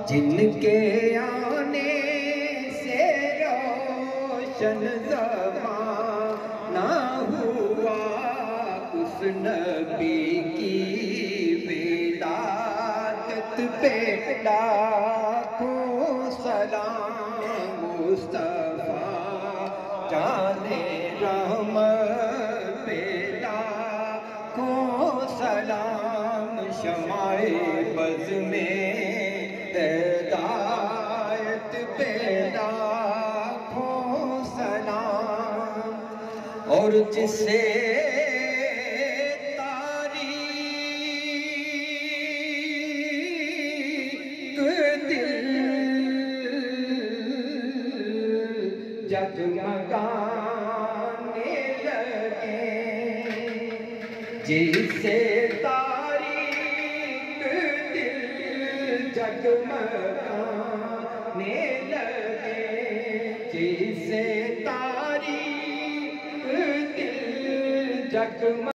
जिनके आने से रोशन ज़माना हुआ, उस नबी की विलादत पे लाखों सलाम। मुस्तफा जाने रहमत पे लाखों सलाम। शमाए बज़ में हिदायत पे लाखों सलाम। और जिसे तारीक दिल जगमगाने लगे, जिसे तारीक दिल जगमगाने लगे, जिसे तारीक दिल जगमगाने